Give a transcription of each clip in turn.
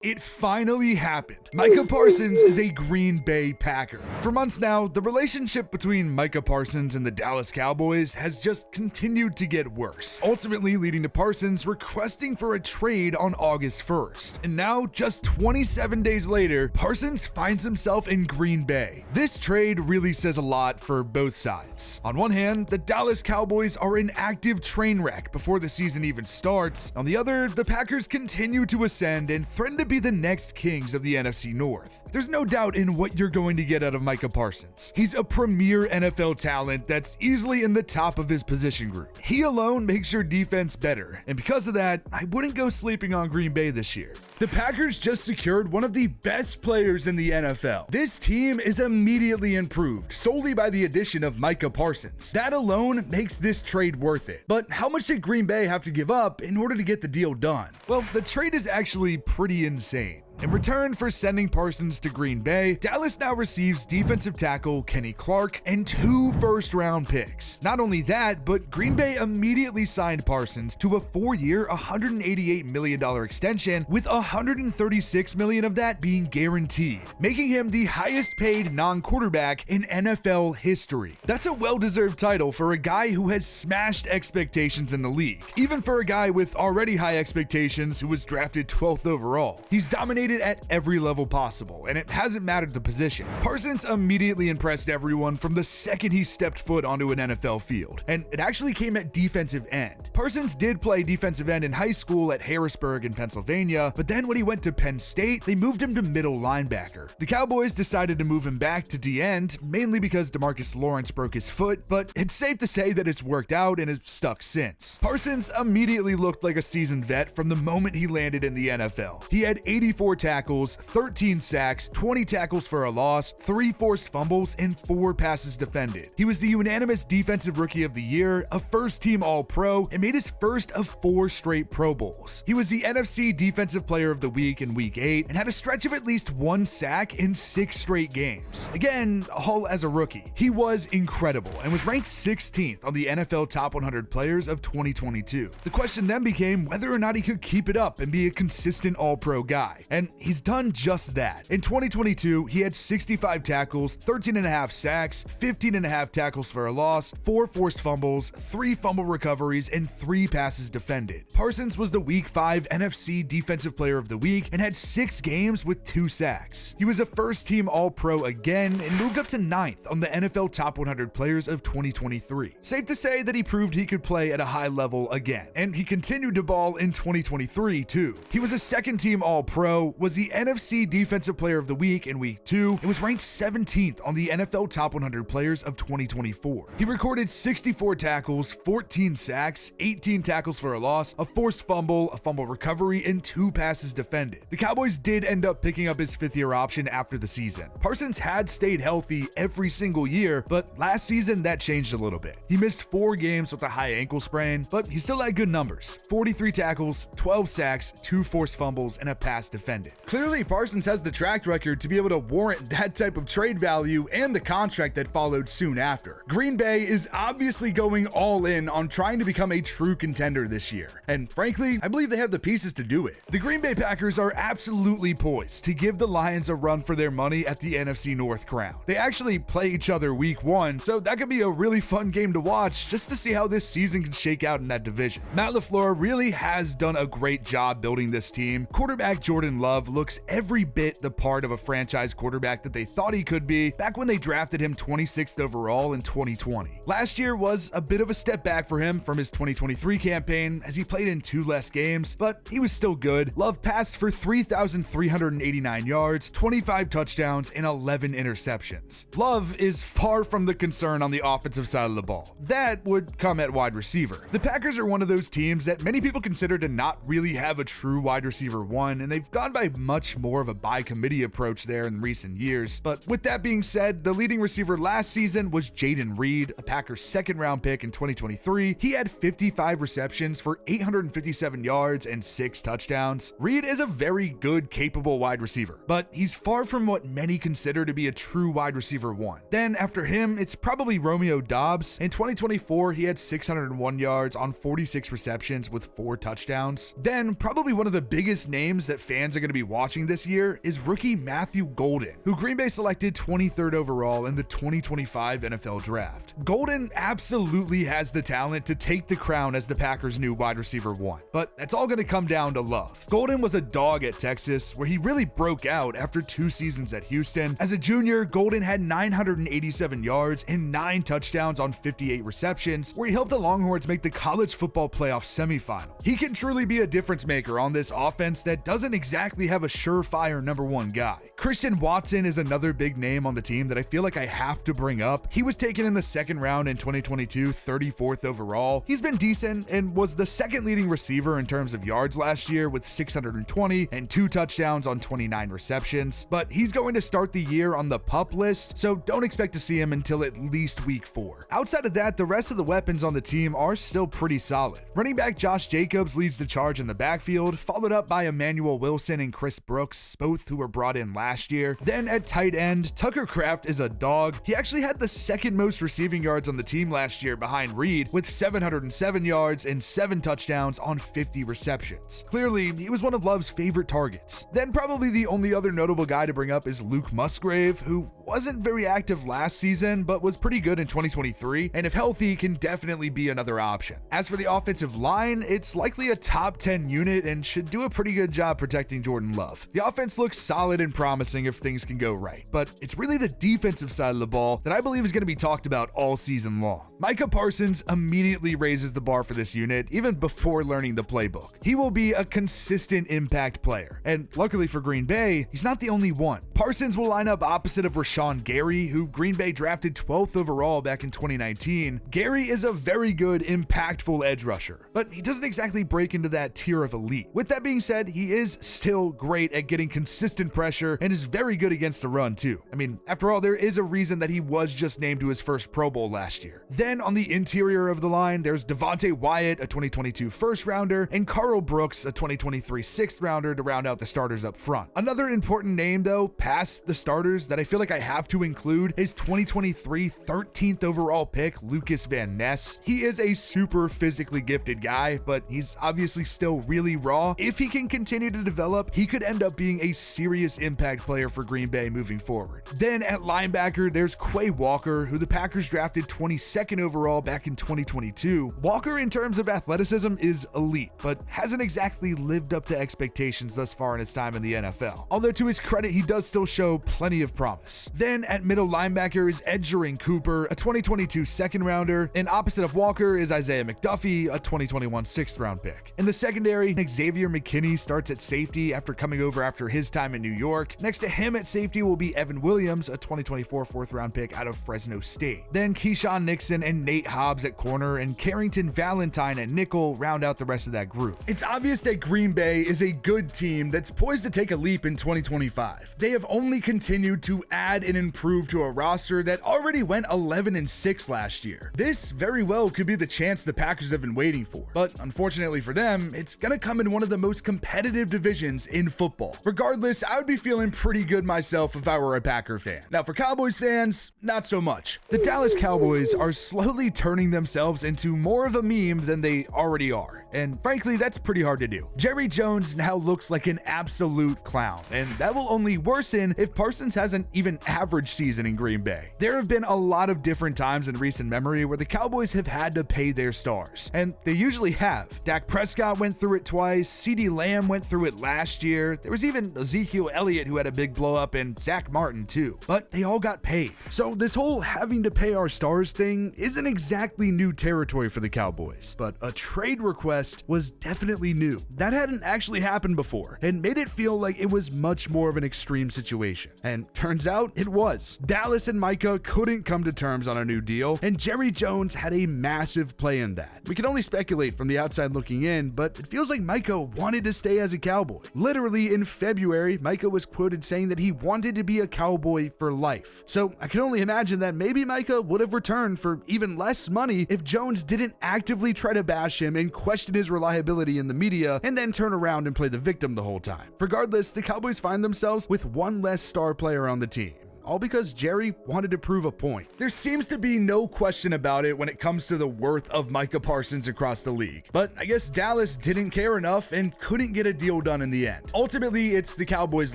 It finally happened. Micah Parsons is a Green Bay Packer. For months now, the relationship between Micah Parsons and the Dallas Cowboys has just continued to get worse, ultimately leading to Parsons requesting for a trade on August 1st. And now, just 27 days later, Parsons finds himself in Green Bay. This trade really says a lot for both sides. On one hand, the Dallas Cowboys are an active train wreck before the season even starts. On the other, the Packers continue to ascend and threaten to be the next kings of the NFC North. There's no doubt in what you're going to get out of Micah Parsons. He's a premier NFL talent that's easily in the top of his position group. He alone makes your defense better, and because of that, I wouldn't go sleeping on Green Bay this year. The Packers just secured one of the best players in the NFL. This team is immediately improved solely by the addition of Micah Parsons. That alone makes this trade worth it. But how much did Green Bay have to give up in order to get the deal done? Well, the trade is actually pretty insane. In return for sending Parsons to Green Bay, Dallas now receives defensive tackle Kenny Clark and 2 first-round picks. Not only that, but Green Bay immediately signed Parsons to a 4-year, $188 million extension, with $136 million of that being guaranteed, making him the highest-paid non-quarterback in NFL history. That's a well-deserved title for a guy who has smashed expectations in the league, even for a guy with already high expectations who was drafted 12th overall. He's dominated at every level possible, and it hasn't mattered the position. Parsons immediately impressed everyone from the second he stepped foot onto an NFL field, and it actually came at defensive end. Parsons did play defensive end in high school at Harrisburg in Pennsylvania, but then when he went to Penn State, they moved him to middle linebacker. The Cowboys decided to move him back to D-end, mainly because DeMarcus Lawrence broke his foot, but it's safe to say that it's worked out and has stuck since. Parsons immediately looked like a seasoned vet from the moment he landed in the NFL. He had 84 tackles, 13 sacks, 20 tackles for a loss, 3 forced fumbles, and 4 passes defended. He was the unanimous Defensive Rookie of the Year, a first-team All-Pro, and made his first of 4 straight Pro Bowls. He was the NFC Defensive Player of the Week in Week 8 and had a stretch of at least 1 sack in 6 straight games. Again, all as a rookie. He was incredible and was ranked 16th on the NFL Top 100 Players of 2022. The question then became whether or not he could keep it up and be a consistent All-Pro guy. And he's done just that. In 2022, he had 65 tackles, 13.5 sacks, 15.5 tackles for a loss, 4 forced fumbles, 3 fumble recoveries, and 3 passes defended. Parsons was the Week 5 NFC Defensive Player of the Week and had 6 games with 2 sacks. He was a first-team All-Pro again and moved up to 9th on the NFL Top 100 Players of 2023. Safe to say that he proved he could play at a high level again, and he continued to ball in 2023 too. He was a second-team All-Pro, was the NFC Defensive Player of the Week in Week 2, and was ranked 17th on the NFL Top 100 Players of 2024. He recorded 64 tackles, 14 sacks, 18 tackles for a loss, a forced fumble, a fumble recovery, and 2 passes defended. The Cowboys did end up picking up his 5th-year option after the season. Parsons had stayed healthy every single year, but last season that changed a little bit. He missed 4 games with a high ankle sprain, but he still had good numbers: 43 tackles, 12 sacks, 2 forced fumbles, and a pass defended. Clearly, Parsons has the track record to be able to warrant that type of trade value and the contract that followed soon after. Green Bay is obviously going all in on trying to become a true contender this year, and frankly, I believe they have the pieces to do it. The Green Bay Packers are absolutely poised to give the Lions a run for their money at the NFC North crown. They actually play each other Week 1, so that could be a really fun game to watch just to see how this season can shake out in that division. Matt LaFleur really has done a great job building this team. Quarterback Jordan Love looks every bit the part of a franchise quarterback that they thought he could be back when they drafted him 26th overall in 2020. Last year was a bit of a step back for him from his 2023 campaign as he played in 2 less games, but he was still good. Love passed for 3,389 yards, 25 touchdowns, and 11 interceptions. Love is far from the concern on the offensive side of the ball. That would come at wide receiver. The Packers are one of those teams that many people consider to not really have a true wide receiver 1, and they've gone by much more of a by-committee approach there in recent years. But with that being said, the leading receiver last season was Jaden Reed, a Packers 2nd-round pick in 2023. He had 55 receptions for 857 yards and 6 touchdowns. Reed is a very good, capable wide receiver, but he's far from what many consider to be a true wide receiver 1. Then after him, it's probably Romeo Doubs. In 2024, he had 601 yards on 46 receptions with 4 touchdowns. Then probably one of the biggest names that fans are going going to be watching this year is rookie Matthew Golden, who Green Bay selected 23rd overall in the 2025 NFL Draft. Golden absolutely has the talent to take the crown as the Packers' new wide receiver one, but it's all going to come down to love. Golden was a dog at Texas, where he really broke out after 2 seasons at Houston. As a junior, Golden had 987 yards and 9 touchdowns on 58 receptions, where he helped the Longhorns make the college football playoff semifinal. He can truly be a difference maker on this offense that doesn't exactly have a surefire number 1 guy. Christian Watson is another big name on the team that I feel like I have to bring up. He was taken in the 2nd round in 2022, 34th overall. He's been decent and was the 2nd leading receiver in terms of yards last year with 620 and 2 touchdowns on 29 receptions, but he's going to start the year on the PUP list, so don't expect to see him until at least week 4. Outside of that, the rest of the weapons on the team are still pretty solid. Running back Josh Jacobs leads the charge in the backfield, followed up by Emmanuel Wilson and Chris Brooks, both who were brought in last year. Then at tight end, Tucker Kraft is a dog. He actually had the 2nd most receiving yards on the team last year behind Reed, with 707 yards and 7 touchdowns on 50 receptions. Clearly, he was one of Love's favorite targets. Then probably the only other notable guy to bring up is Luke Musgrave, who wasn't very active last season, but was pretty good in 2023, and if healthy, can definitely be another option. As for the offensive line, it's likely a top 10 unit and should do a pretty good job protecting Jordan Love. The offense looks solid and promising if things can go right, but it's really the defensive side of the ball that I believe is going to be talked about all season long. Micah Parsons immediately raises the bar for this unit, even before learning the playbook. He will be a consistent impact player, and luckily for Green Bay, he's not the only one. Parsons will line up opposite of Rashawn Gary, who Green Bay drafted 12th overall back in 2019. Gary is a very good, impactful edge rusher, but he doesn't exactly break into that tier of elite. With that being said, he is still great at getting consistent pressure and is very good against the run too. I mean, after all, there is a reason that he was just named to his first Pro Bowl last year. Then on the interior of the line, there's Devontae Wyatt, a 2022 first rounder, and Carl Brooks, a 2023 6th rounder, to round out the starters up front. Another important name though, past the starters, that I feel like I have to include is 2023 13th overall pick Lucas Van Ness. He is a super physically gifted guy, but he's obviously still really raw. If he can continue to develop, he could end up being a serious impact player for Green Bay moving forward. Then at linebacker, there's Quay Walker, who the Packers drafted 22nd overall back in 2022. Walker, in terms of athleticism, is elite, but hasn't exactly lived up to expectations thus far in his time in the NFL. Although to his credit, he does still show plenty of promise. Then at middle linebacker is Edgerrin Cooper, a 2022 2nd rounder, and opposite of Walker is Isaiah McDuffie, a 2021 6th round pick. In the secondary, Xavier McKinney starts at safety after coming over after his time in New York. Next to him at safety will be Evan Williams, a 2024 4th round pick out of Fresno State. Then Keyshawn Nixon and Nate Hobbs at corner, and Carrington Valentine at nickel round out the rest of that group. It's obvious that Green Bay is a good team that's poised to take a leap in 2025. They have only continued to add and improve to a roster that already went 11-6 last year. This very well could be the chance the Packers have been waiting for, but unfortunately for them, it's gonna come in one of the most competitive divisions in football. Regardless, I would be feeling pretty good myself if I were a Packer fan. Now for Cowboys fans, not so much. The Dallas Cowboys are slowly turning themselves into more of a meme than they already are, and frankly, that's pretty hard to do. Jerry Jones now looks like an absolute clown, and that will only worsen if Parsons has an even average season in Green Bay. There have been a lot of different times in recent memory where the Cowboys have had to pay their stars, and they usually have. Dak Prescott went through it twice, CeeDee Lamb went through it last year, there was even Ezekiel Elliott who had a big blow up, and Zach Martin too, but they all got paid. So this whole having to pay our stars thing isn't exactly new territory for the Cowboys, but a trade request was definitely new. That hadn't actually happened before, and made it feel like it was much more of an extreme situation. And turns out it was. Dallas and Micah couldn't come to terms on a new deal, and Jerry Jones had a massive play in that. We can only speculate from the outside looking in, but it feels like Micah wanted to stay as a Cowboy. Literally in February, Micah was quoted saying that he wanted to be a Cowboy for life. So I can only imagine that maybe Micah would have returned for even less money if Jones didn't actively try to bash him and question his reliability in the media and then turn around and play the victim the whole time. Regardless, the Cowboys find themselves with one less star player on the team. all because Jerry wanted to prove a point. There seems to be no question about it when it comes to the worth of Micah Parsons across the league, but I guess Dallas didn't care enough and couldn't get a deal done in the end. Ultimately, it's the Cowboys'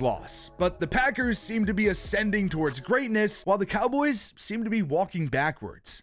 loss, but the Packers seem to be ascending towards greatness while the Cowboys seem to be walking backwards.